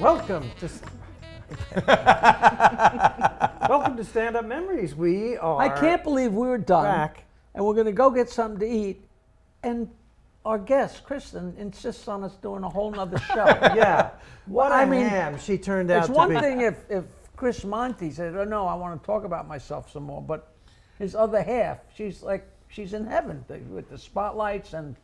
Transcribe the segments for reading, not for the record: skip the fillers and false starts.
Welcome to Welcome to Stand Up Memories. We are I can't believe we were done, back. and we're going to go get something to eat, and our guest, Kristen, insists on us doing a whole nother show. Yeah. What I a mean, ham she turned out It's to one be. thing if Chris Monty said, oh no, I want to talk about myself some more, but his other half, she's in heaven with the spotlights and,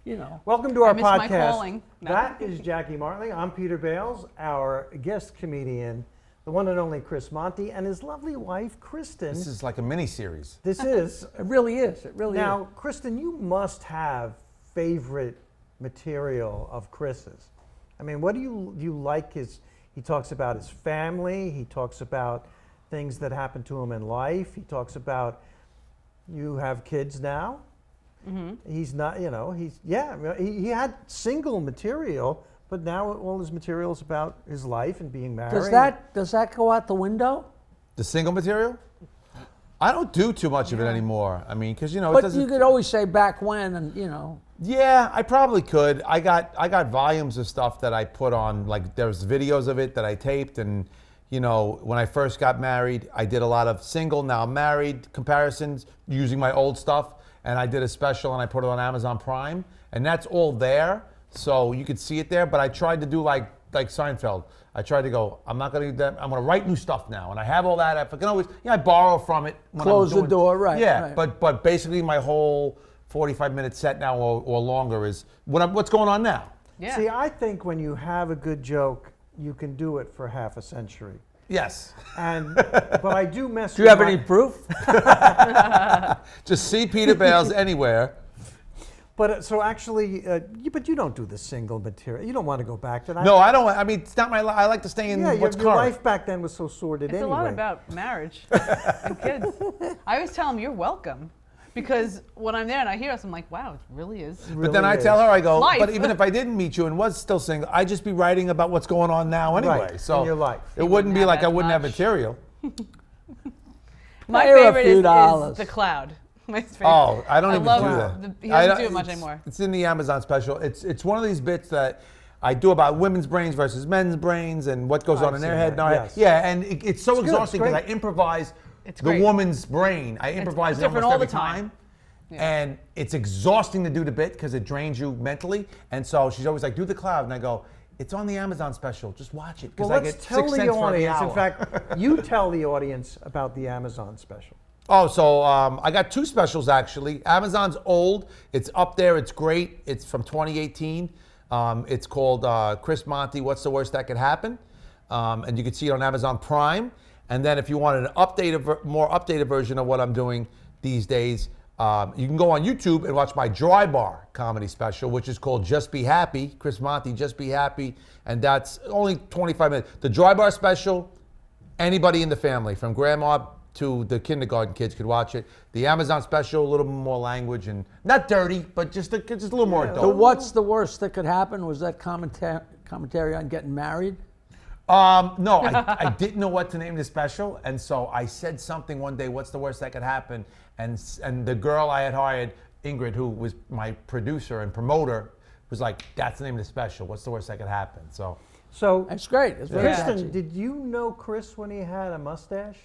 you know. Welcome to our missed my podcast. calling. No. That is Jackie Martley. I'm Peter Bales, our guest comedian, the one and only Chris Monty, and his lovely wife, Kristen. This is like a mini-series. This is. It really is. It really Now, is. Kristen, you must have favorite material of Chris's. I mean, what do you like he talks about his family, he talks about things that happened to him in life, he talks about you have kids now. Mm-hmm. He's not, he had single material, but now all his material is about his life and being married. Does that go out the window? The single material? I don't do too much of it anymore. I mean, because it But doesn't. you could always say back when, and you know. Yeah, I probably could. I got volumes of stuff that I put on. Like there's videos of it that I taped, and when I first got married, I did a lot of single, now married comparisons using my old stuff, and I did a special and I put it on Amazon Prime, and that's all there, so you could see it there. But I tried to do like Seinfeld. I tried to go, I'm not going to do that. I'm going to write new stuff now, and I have all that. I can always, I borrow from it. When Close I'm doing, the door, right? Yeah, right. but basically my whole 45-minute set now or longer is what's going on now. Yeah. See, I think when you have a good joke, you can do it for half a century. Yes. But I do mess Do you with have any proof? Just see Peter Bales anywhere. But so actually, but you don't do the single material. You don't want to go back to that. No, I don't. I mean, it's not my life. I like to stay in Yeah, what's your current. life back then was so sordid It's anyway. a lot about marriage and kids. I always tell them, you're welcome. Because when I'm there and I hear us, I'm like, wow, it really is. But then I tell her, I go, Life. but even if I didn't meet you and was still single, I'd just be writing about what's going on now anyway. Right, So in your life. it wouldn't be have like I as wouldn't have much. material. My Pay her a favorite few is dollars. the cloud. My favorite. Oh, I don't even love do that. He doesn't do it it's- much anymore. It's in the Amazon special. It's one of these bits that I do about women's brains versus men's brains and what goes on in I've their seen head. that, and yes. Yeah, and it's so It's good, it's exhausting because I great. improvise It's the great. woman's brain. I improvise it different almost all every the time. time. And it's exhausting to do the bit because it drains you mentally. And so she's always like, do the cloud. And I go, it's on the Amazon special. Just watch it. Well, Because I let's get tell 6 the cents for every audience. In hour. fact, you tell the audience about the Amazon special. Oh, so I got 2 specials actually. Amazon's old. It's up there. It's great. It's from 2018. It's called Chris Monty, What's the Worst That Could Happen? And you can see it on Amazon Prime. And then if you want an more updated version of what I'm doing these days, you can go on YouTube and watch my Dry Bar comedy special, which is called Just Be Happy. Chris Monty, Just Be Happy. And that's only 25 minutes. The Dry Bar special, anybody in the family, from grandma to the kindergarten kids could watch it. The Amazon special, a little more language and not dirty, but just a little more adult. So what's the worst that could happen? Was that commentary on getting married? No, I didn't know what to name the special, and so I said something one day, what's the worst that could happen? And the girl I had hired, Ingrid, who was my producer and promoter, was like, that's the name of the special, what's the worst that could happen? So That's great. It's very Kristen, catchy. did you know Chris when he had a mustache?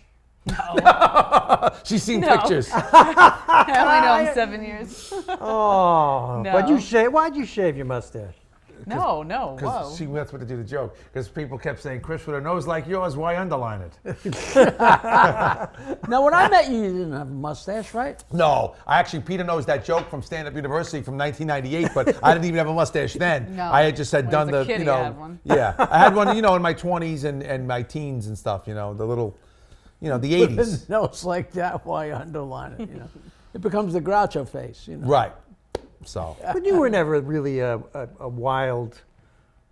she's seen No. pictures. I only know him 7 years. Oh, No. but why'd you shave your mustache? No, whoa. Because that's what to do the joke. Because people kept saying, Chris with a nose like yours, why underline it? Now, when I met you, you didn't have a mustache, right? No, Peter knows that joke from Stand Up University from 1998, but I didn't even have a mustache then. No. I had just When he done was a the, kid, he had one. Yeah, I had one, in my 20s and my teens and stuff, the little, the 80s. No, it's like that. Why underline it? It becomes the Groucho face. Right. So. But you were never really a wild,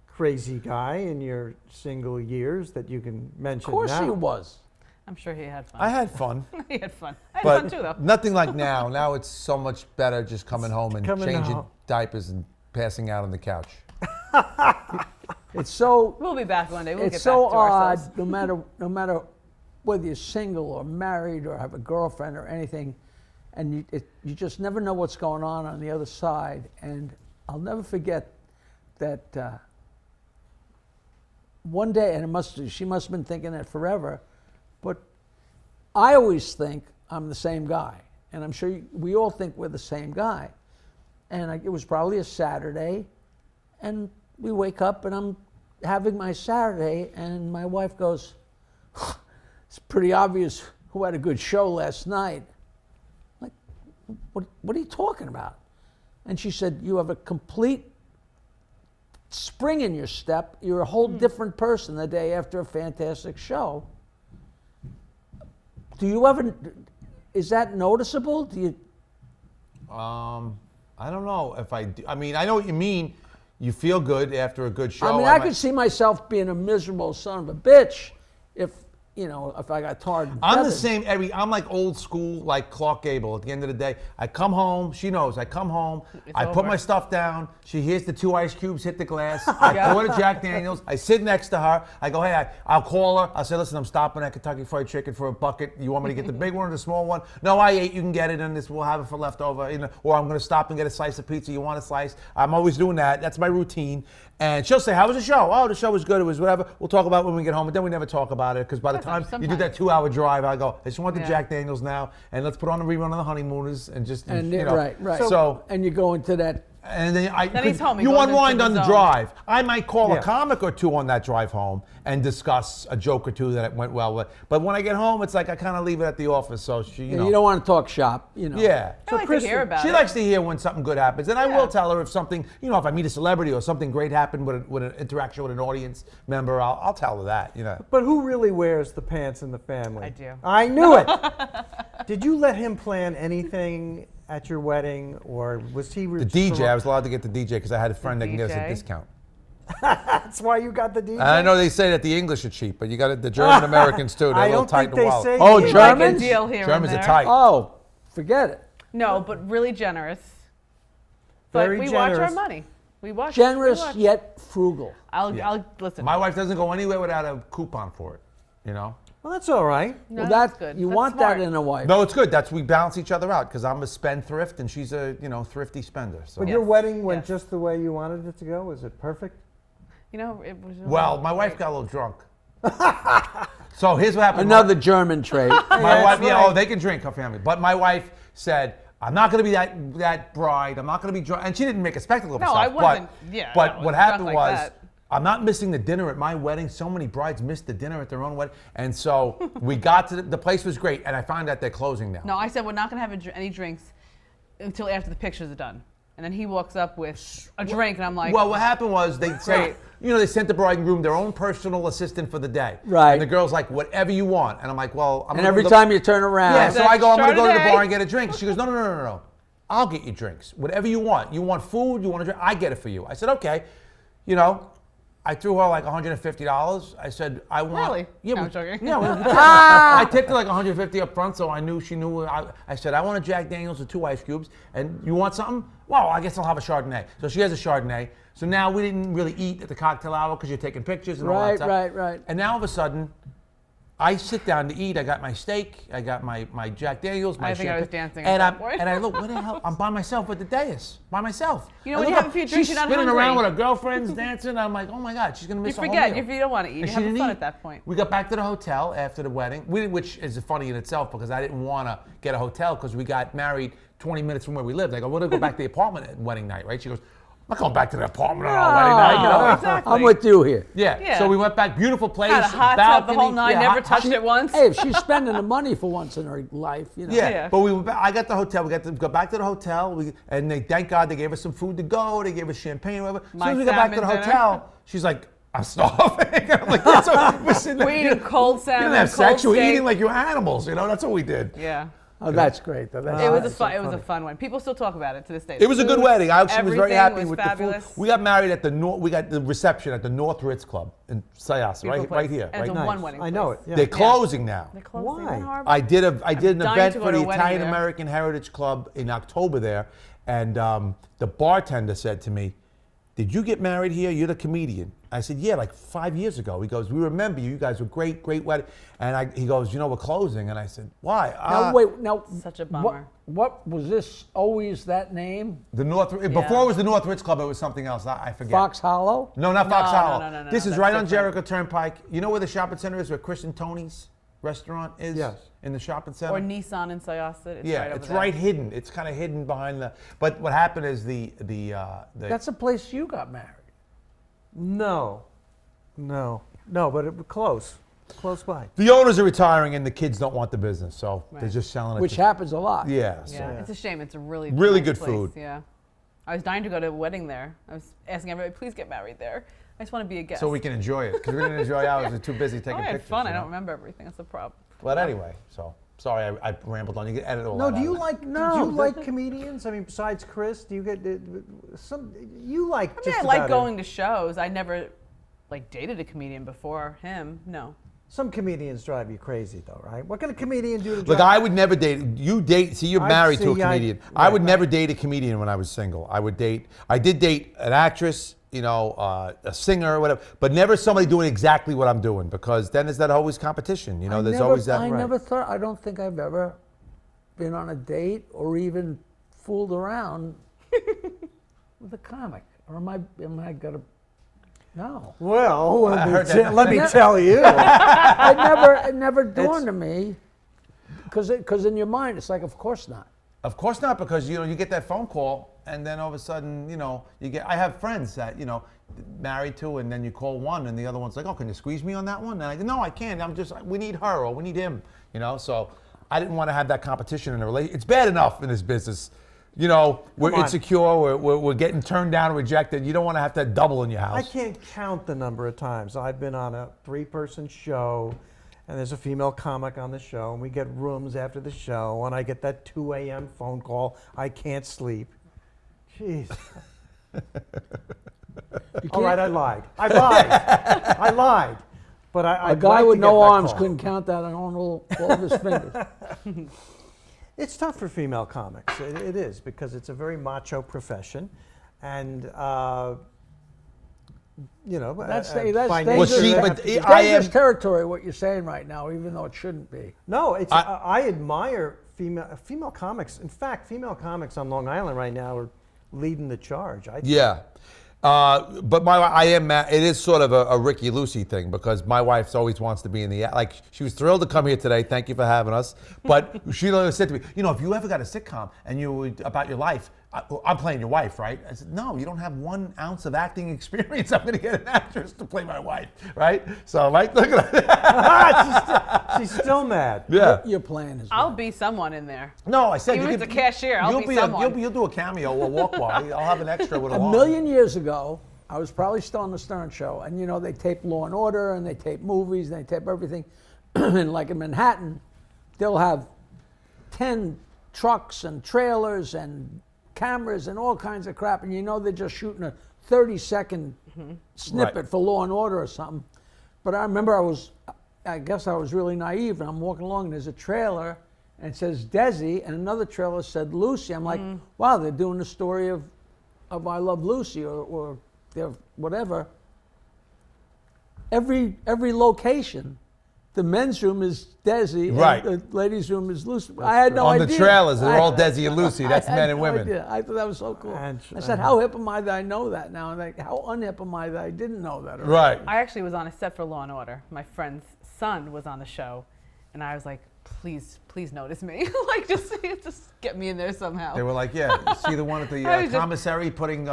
crazy guy in your single years that you can mention Of course now. he was. I'm sure he had fun. I had fun. He had fun. I had But fun too, though. nothing like now. Now it's so much better just coming home and coming changing home. diapers and passing out on the couch. It's so We'll be back one day. We'll it's get so back to odd. ourselves. No matter whether you're single or married or have a girlfriend or anything, and you just never know what's going on the other side. And I'll never forget that one day, and she must have been thinking that forever, but I always think I'm the same guy, and I'm sure we all think we're the same guy. And it was probably a Saturday, and we wake up, and I'm having my Saturday, and my wife goes, "It's pretty obvious who had a good show last night." Like, what are you talking about? And she said, "You have a complete spring in your step. You're a whole different person the day after a fantastic show." Do you ever? Is that noticeable? Do you? I don't know if I do. I mean, I know what you mean. You feel good after a good show. I mean, I could see myself being a miserable son of a bitch if I got tarred and I'm the feathered. same. I'm like old school, like Clark Gable. At the end of the day, I come home. She knows. I come home. I put over. my stuff down. She hears the 2 ice cubes hit the glass. I order Jack Daniels. I sit next to her. I go, hey, I'll call her. I'll say, listen, I'm stopping at Kentucky Fried Chicken for a bucket. You want me to get the big one or the small one? No, I ate. You can get it, and we'll have it for leftover. Or I'm going to stop and get a slice of pizza. You want a slice? I'm always doing that. That's my routine. And she'll say, how was the show? Oh, the show was good. It was whatever. We'll talk about it when we get home. But then we never talk about it because by the time you do that 2-hour drive, I go, I just want the Jack Daniels now, and let's put on a rerun of The Honeymooners and just, Right. So, and you go into that. and then he's home. He you goes into unwind the on the zone. drive. I might call Yeah. a comic or two on that drive home and discuss a joke or two that went well with. But when I get home, it's like I kind of leave it at the office. So she, You don't want to talk shop. yeah. I like to hear about She it. likes to hear when something good happens, and I Yeah. will tell her if something, if I meet a celebrity or something great happened with an interaction with an audience member, I'll tell her that. But who really wears the pants in the family? I do. I knew it. Did you let him plan anything at your wedding, or was he The DJ, I was allowed to get the DJ because I had a friend that can get us a DJ? discount. That's why you got the DJ. And I know they say that the English are cheap, but you got the German Americans too. They're I a little don't tight think in the they wallet. say Oh, you- We like a Germans? deal here Germans and are there. tight. Oh, forget it. No, but really generous. But Very we watch our generous. money. We watch. Generous we watch. yet frugal. I'll listen. My wife doesn't go anywhere without a coupon for it. Well, that's all right. No, Well, that's good. You That's want smart. that in a wife. No, it's good. We balance each other out because I'm a spendthrift and she's a thrifty spender. So. But your Yes, wedding went yes. just the way you wanted it to go? Was it perfect? It was. Really Well, my wife great. got a little drunk. So here's what happened. Another German trait. My wife, that's right. they can drink, her family. But my wife said, I'm not going to be that bride. I'm not going to be drunk. And she didn't make a spectacle of No, herself. I wasn't. But, Yeah, I but wasn't what drunk happened like was, that. I'm not missing the dinner at my wedding. So many brides missed the dinner at their own wedding. And so we got to the place was great. And I found out they're closing now. No, I said we're not going to have any drinks until after the pictures are done. And then he walks up with a drink, and I'm like, Well, what happened was they said, Great. they sent the bride and groom their own personal assistant for the day. Right. And the girl's like, whatever you want. And I'm like, well, I'm And gonna every go to the- time you turn around, Yeah, so I go, I'm going to go to the Chardonnay. bar and get a drink. She goes, no. I'll get you drinks. Whatever you want. You want food? You want a drink? I get it for you. I said, okay. I threw her like $150. I said, I want. Really? Yeah, No, I'm joking. Yeah, I tipped her like $150 up front, so I knew she knew. I said, I want a Jack Daniels with 2 ice cubes. And you want something? Well, I guess I'll have a Chardonnay. So she has a Chardonnay. So now we didn't really eat at the cocktail hour because you're taking pictures and all that stuff. Right. And now all of a sudden, I sit down to eat. I got my steak. I got my Jack Daniels. My I think I was champagne. dancing at And that point. and I look, what the hell? I'm by myself at the dais, by myself. You know, I when look you have up, a few drinks, she's you're not spinning around with hungry. her girlfriends dancing. I'm like, oh my God, she's gonna you miss a whole forget meal. if you don't want to eat. And You're she having didn't fun eat. at that point. We got back to the hotel after the wedding, which is funny in itself because I didn't want to get a hotel because we got married 20 minutes from where we lived. I go, we're gonna go back to the apartment at wedding night, right? She goes, I'm not going back to the apartment on our wedding night. Exactly. I'm with you here. Yeah. Yeah. So we went back, beautiful place. Had a hot tub, the balcony. whole nine, Yeah, never hot- touched it once. Hey, if she's spending the money for once in her life, Yeah, Yeah. but I got the hotel. We got to go back to the hotel, and thank God they gave us some food to go. They gave us champagne, whatever. As soon as we got back to the salmon dinner. hotel, she's like, "I'm starving." I'm like, "That's what we're sitting there. We eating cold You salmon, didn't have cold sex. We're steak. eating like you're animals. That's what we did. Yeah. Oh, that's great. Though. It was a That's fun. so It was a funny. fun one. People still talk about it to this day. It was a good Food, wedding. I actually was very everything happy was with fabulous. the food. We got married at the We got the reception at the North Ritz Club in Sayas, Beautiful right place. here. And it's right a now. one wedding. I know it. place. Yeah. They're closing now. They closed. Why? They went horrible. I did an dying event to go for to the a wedding Italian there. American Heritage Club in October there, and the bartender said to me, did you get married here? You're the comedian. I said, yeah, like 5 years ago. He goes, we remember you. You guys were great wedding. And he goes, we're closing. And I said, why? Now wait, now Such a bummer. What was this? Always that name? The before it was the North Ritz Club, it was something else. I forget. Fox Hollow? No, not Fox Hollow. No, This is that's right on different. Jericho Turnpike. You know where the shopping center is, where Kristen Tony's restaurant is? Yes. In the shopping center? Or Nissan in Syosset. It's yeah, right over it's there. right hidden. It's kind of hidden behind the. But what happened is the That's the place you got married. No, but it was close by. the owners are retiring and the kids don't want the business, so they're Right. just selling it. Which to, happens a lot. yeah. So. Yeah, it's a shame. It's a really Really nice good place. food. Yeah, I was dying to go to a wedding there. I was asking everybody, please get married there. I just want to be a guest. So we can enjoy it because we didn't enjoy ours. We're too busy taking I had pictures. fun. you I know? don't remember everything. That's the problem. But anyway, so sorry I rambled on. You can edit all No, that do you out. like do you like comedians? I mean, besides Chris, do you get some? You like I mean, just I like about going to shows. I never dated a comedian before him. No. Some comedians drive you crazy, though, right? What can a comedian do to Look, drive? I would never date. You date. See, you're married to a comedian. I would right. never date a comedian when I was single. I would date. I did date an actress, a singer, or whatever, but never somebody doing exactly what I'm doing because then there's that always competition. There's always that. I never thought. I don't think I've ever been on a date or even fooled around with a comic. Or am I gonna? No. Well, I heard that. let me tell you. It never dawned on me. Because in your mind, it's like, of course not. Of course not, because you get that phone call, and then all of a sudden, you get. I have friends that married to, and then you call one, and the other one's like, "Oh, can you squeeze me on that one?" And I go, "No, I can't. We need her or we need him." So I didn't want to have that competition in a relationship. It's bad enough in this business. We're Come on. insecure. We're getting turned down and rejected. You don't want to have that double in your house. I can't count the number of times I've been on a 3-person show, and there's a female comic on the show, and we get rooms after the show, and I get that 2 a.m. phone call. I can't sleep. Jeez. All right, I lied. I lied. But A guy with no arms couldn't count that on all of his fingers. It's tough for female comics. It is, because it's a very macho profession, and That's by dangerous, nature, but it's I dangerous am- territory, what you're saying right now, even though it shouldn't be. No, I admire female comics. In fact, female comics on Long Island right now are leading the charge. I think. Yeah. But it is sort of a Ricky Lucy thing because my wife always wants to be in the, like, she was thrilled to come here today. Thank you for having us. But she always said to me, if you ever got a sitcom and about your life, I'm playing your wife, right? I said, no, you don't have 1 ounce of acting experience. I'm going to get an actress to play my wife, right? So, like, look at that. she's still mad. Yeah. Your plan is I'll be someone in there. No, I said Even you if could, it's a cashier, I'll you'll be someone. You'll do a cameo or walk by. I'll have an extra with a A line. million years ago, I was probably still on the Stern Show, and they tape Law and Order, and they tape movies, and they tape everything. And like in Manhattan, they'll have 10 trucks and trailers and cameras and all kinds of crap, and they're just shooting a 30-second snippet Right. for Law and Order or something. But I remember I guess I was really naive, and I'm walking along, and there's a trailer, and it says Desi, and another trailer said Lucy. I'm like, wow, they're doing the story of I Love Lucy or they're whatever. Every location, the men's room is Desi, Right. and the ladies' room is Lucy. I had no On idea. the trailers, they're all Desi and Lucy. That's I had men and no women. idea. I thought that was so cool. And- I said, how hip am I that I know that now? And like, how unhip am I that I didn't know that? already? Right. I actually was on a set for Law and Order. My friend's son was on the show, and I was like, please notice me. Like, just get me in there somehow. They were like, yeah, you see the one at the I was just- commissary putting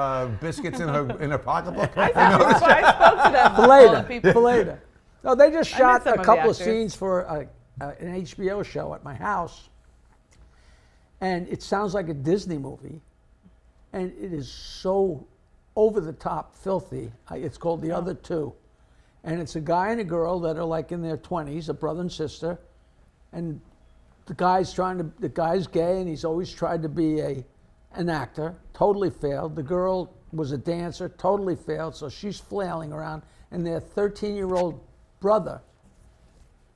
biscuits in her pocketbook? I spoke to them. For all later. the people. For later. No, they just I met shot some a of the couple of actors. scenes for an HBO show at my house. And it sounds like a Disney movie. And it is so over the top filthy. It's called The Other Two. And it's a guy and a girl that are like in their 20s, a brother and sister. And the guy's gay, and he's always tried to be an actor, totally failed. The girl was a dancer, totally failed, so she's flailing around. And their 13-year-old brother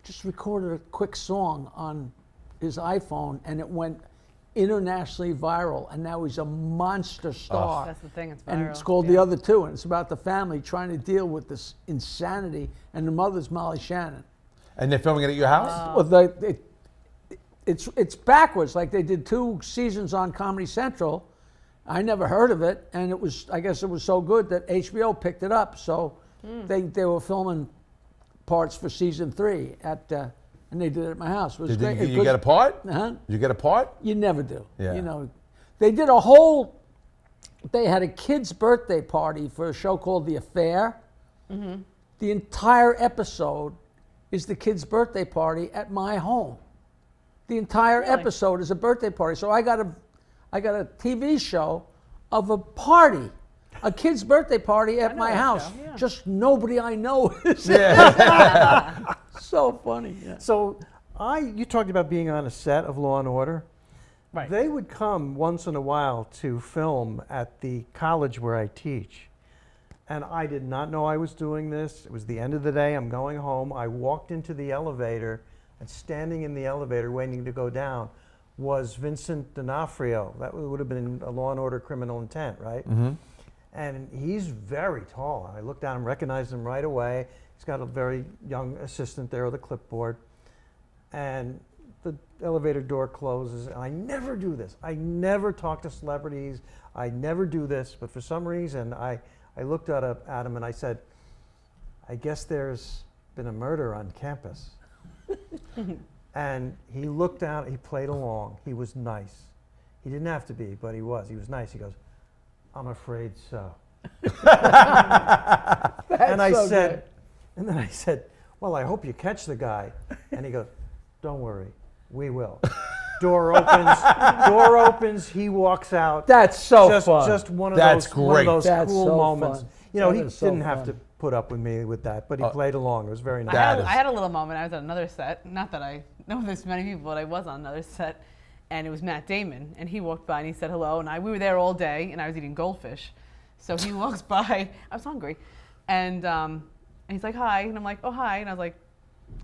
just recorded a quick song on his iPhone, and it went internationally viral, and now he's a monster star. That's the thing, it's And viral, it's called yeah. The Other Two, and it's about the family trying to deal with this insanity, and the mother's Molly Shannon. And they're filming it at your house? Well, it's backwards. Like they did 2 seasons on Comedy Central. I never heard of it, and I guess it was so good that HBO picked it up. So they were filming parts for season 3 and they did it at my house. It was great. Did you get a part? Uh-huh. You get a part? You never do. Yeah. You know, they did they had a kid's birthday party for a show called The Affair. Mm-hmm. The entire episode is the kid's birthday party at my home. The entire Really? episode is a birthday party. So I got a TV show of a party, a kid's birthday party at know my that house. show, yeah. Just nobody I know is so funny. Yeah. So you talked about being on a set of Law and Order. Right. They would come once in a while to film at the college where I teach. And I did not know I was doing this. It was the end of the day. I'm going home. I walked into the elevator, and standing in the elevator waiting to go down was Vincent D'Onofrio. That would have been a Law and Order Criminal Intent, right? Mm-hmm. And he's very tall. I looked down and recognized him right away. He's got a very young assistant there with a clipboard. And the elevator door closes. And I never do this. I never talk to celebrities. I never do this. But for some reason, I looked at him and I said, I guess there's been a murder on campus. And he looked down, he played along. He was nice. He didn't have to be, but he was. He was nice. He goes, I'm afraid so. And I so said, and then I said, well, I hope you catch the guy. And he goes, don't worry, we will. Door opens, he walks out. That's so just, fun. Just one of That's those, one of great. those That's cool so moments. fun. You know, That he is so didn't have fun. to put up with me with that, but he played along. It was very nice. That I had a little moment. I was at another set. Not that I know this many people, but I was on another set, and it was Matt Damon. And he walked by and he said hello. And we were there all day, and I was eating goldfish. So he walks by. I was hungry, and he's like, "Hi," and I'm like, "Oh, hi," and I was like,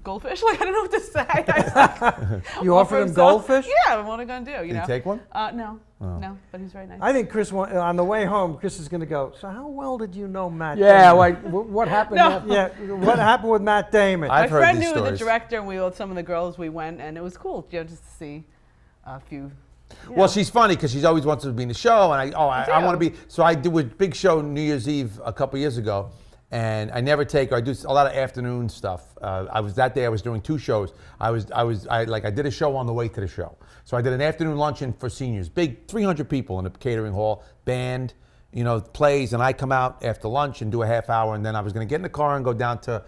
"Goldfish?" Like I don't know what to say. You offered him goldfish? Yeah, what am I gonna do? You Did know? you take one? No, no, but he was very nice. I think Chris, on the way home, Chris is going to go, so how well did you know Matt Yeah, Damon? like what happened? No. after- Yeah, what happened with Matt Damon? I've My heard friend these knew the stories. director, and we with some of the girls we went, and it was cool, you know, just to see a few. you Well, know. she's funny because she's always wants to be in the show, and I want to too. be. So I do a big show New Year's Eve a couple years ago, and I never take her. I do a lot of afternoon stuff. I was that day. I was doing 2 shows. I did a show on the way to the show. So I did an afternoon luncheon for seniors, big 300 people in a catering hall, band, you know, plays, and I come out after lunch and do a half hour, and then I was going to get in the car and go down to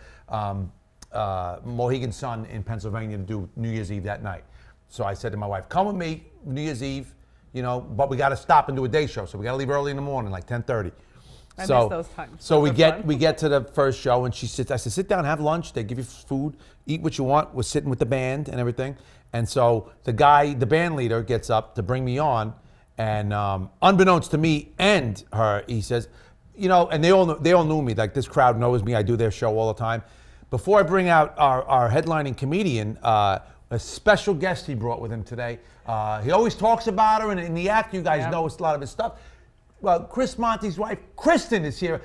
Mohegan Sun in Pennsylvania to do New Year's Eve that night. So I said to my wife, come with me, New Year's Eve, you know, but we got to stop and do a day show. So we got to leave early in the morning, like 10:30. I miss those times. So Those we are get fun. we get to the first show, and she sits. I said, sit down, have lunch. They give you food, eat what you want. We're sitting with the band and everything. And so the band leader, gets up to bring me on, and unbeknownst to me and her, he says, you know, and they all knew me. Like this crowd knows me. I do their show all the time. Before I bring out our headlining comedian, a special guest he brought with him today. He always talks about her, and in the act, you guys Yeah. know a lot of his stuff. Well, Chris Monty's wife, Kristen, is here.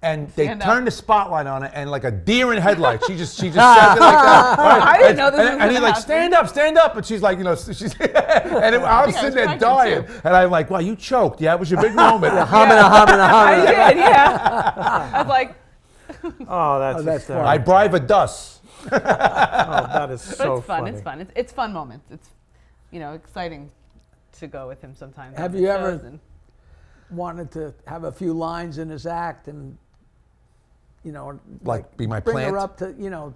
And they Stand up. turned the spotlight on her, and like a deer in headlights, she just says it like that. Right? I didn't know this was And gonna he's like, happen. stand up. And she's like, you know, she's, and I'm was sitting there pregnant, dying. too. And I'm like, wow, you choked. Yeah, it was your big moment. Humming. I did, yeah. I was like, Oh, that's that's hysterical. I bribe a dus. Oh, that is but so it's fun. funny. It's fun. It's fun moments. It's, you know, exciting to go with him sometimes. Have on the you shows ever- and- Wanted to have a few lines in his act, and you know, Like, be my bring plant? her up to, you know,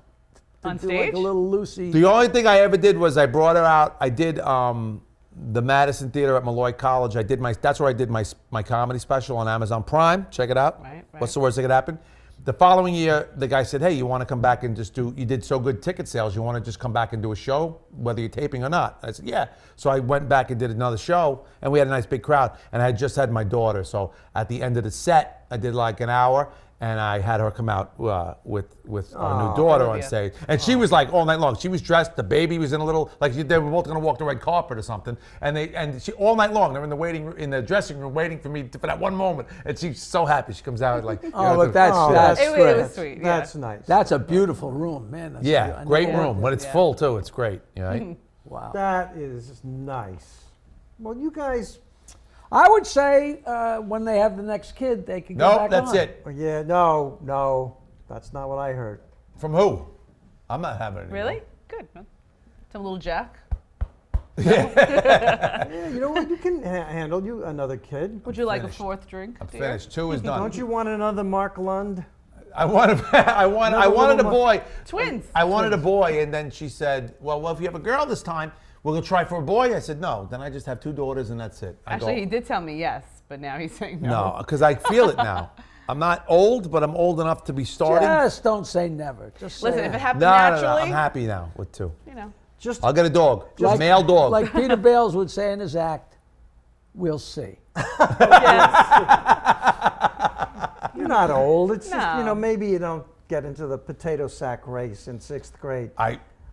to On do like stage? a little Lucy. The only thing I ever did was I brought her out. I did the Madison Theater at Malloy College. That's where I did my comedy special on Amazon Prime. Check it out. Right. What's the worst that could happen? The following year, the guy said, hey, you want to come back and you did so good ticket sales, you want to just come back and do a show, whether you're taping or not? I said, yeah. So I went back and did another show, and we had a nice big crowd, and I had just had my daughter. So at the end of the set, I did like an hour, and I had her come out with our new Oh. daughter on Olivia. stage. And she was like all night long. She was dressed. The baby was in a little they were both going to walk the red carpet or something. And she all night long. They're in the dressing room waiting for me for that one moment. And she's so happy. She comes out like. Oh, but that's It great. was sweet. Yeah. That's nice. That's a beautiful room, man. That's Yeah, I great never room. went When it's Yeah. full too, it's great. Right? Wow. That is nice. Well, you guys. I would say when they have the next kid, they can go Nope, back that's on. it. Oh, yeah, no, that's not what I heard. From who? I'm not having it anymore. Really? Good. Some little Jack. Yeah, you know what? You can handle another kid. Would you like finished. a fourth drink? I'm dear? finished. 2 is done. Don't you want another Mark Lund? I wanted a little boy. Twins. I wanted a boy, and then she said, well, if you have a girl this time, we're going to try for a boy. I said, no. Then I just have 2 daughters, and that's it. Actually, he did tell me yes, but now he's saying no. No, because I feel it now. I'm not old, but I'm old enough to be starting. Just don't say never. Just say Listen, if it happened No, naturally, I'm happy now with 2. you know. Just I'll get a dog. Just Like- male dog. Like Peter Bales would say in his act, we'll see. you're not old. It's just No. maybe you don't get into the potato sack race in 6th grade.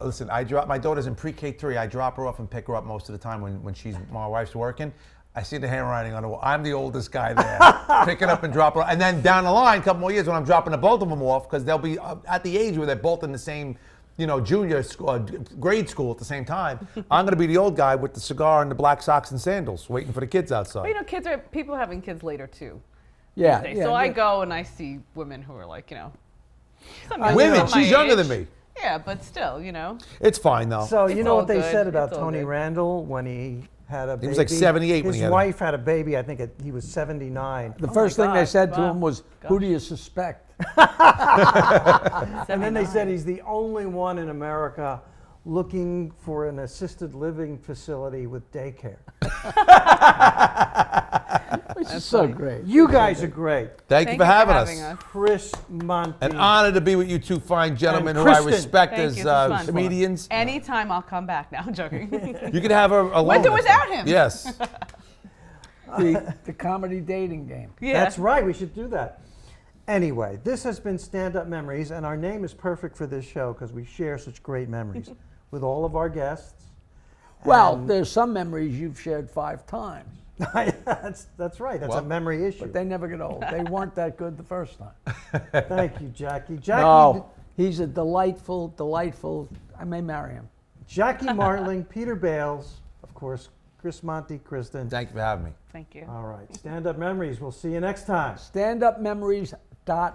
Listen, I drop my daughter's in pre-K 3. I drop her off and pick her up most of the time when my wife's working. I see the handwriting on the wall. I'm the oldest guy there. Picking up and dropping her. And then down the line, a couple more years when I'm dropping the both of them off, because they'll be at the age where they're both in the same, junior school, grade school at the same time. I'm going to be the old guy with the cigar and the black socks and sandals, waiting for the kids outside. But people are having kids later too. Yeah. these days. yeah, So I yeah. go and I see women who are like, some Women, my she's younger than age. me. Yeah, but still, It's fine though. So you It's know all what they good. said about It's all Tony good. Randall when he had a baby? He was like 78 when His he had him. wife had a baby. I think he was 79. The Oh first my thing they God, said to wow. him was, "Who do you suspect?" And then they said he's the only one in America looking for an assisted living facility with daycare. Which is so great. You guys are great. Thank you for having us. Chris Monty. An honor to be with you 2 fine gentlemen And who I Kristen. respect Thank as you, this was fun. comedians. Anytime I'll come back. Now I'm joking. You can have her alone. With or without him. Yes. The comedy dating game. Yeah. That's right. We should do that. Anyway, this has been Stand Up Memories, and our name is perfect for this show because we share such great memories with all of our guests. Well, And- there's some memories you've shared 5 times, that's right. That's Well, a memory issue. but they never get old. They weren't that good the first time. Thank you, Jackie. Jackie, No, he's a delightful. I may marry him. Jackie Martling, Peter Bales, of course, Chris Monty, Kristen. Thank you for having me. Thank you. All right. Stand Up Memories. We'll see you next time. StandUpMemories.com.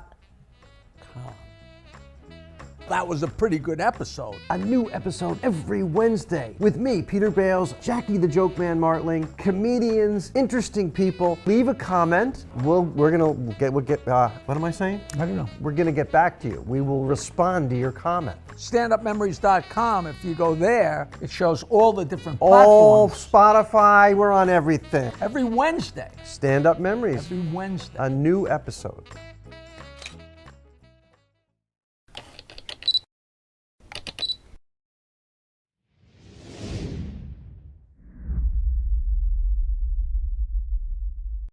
That was a pretty good episode. A new episode every Wednesday with me, Peter Bales, Jackie the Joke Man Martling, comedians, interesting people. Leave a comment. We'll get. What am I saying? I don't know. We're gonna get back to you. We will respond to your comment. StandUpMemories.com. If you go there, it shows all the different Oh, platforms. Spotify. We're on everything. Every Wednesday. Stand Up Memories. Every Wednesday. A new episode.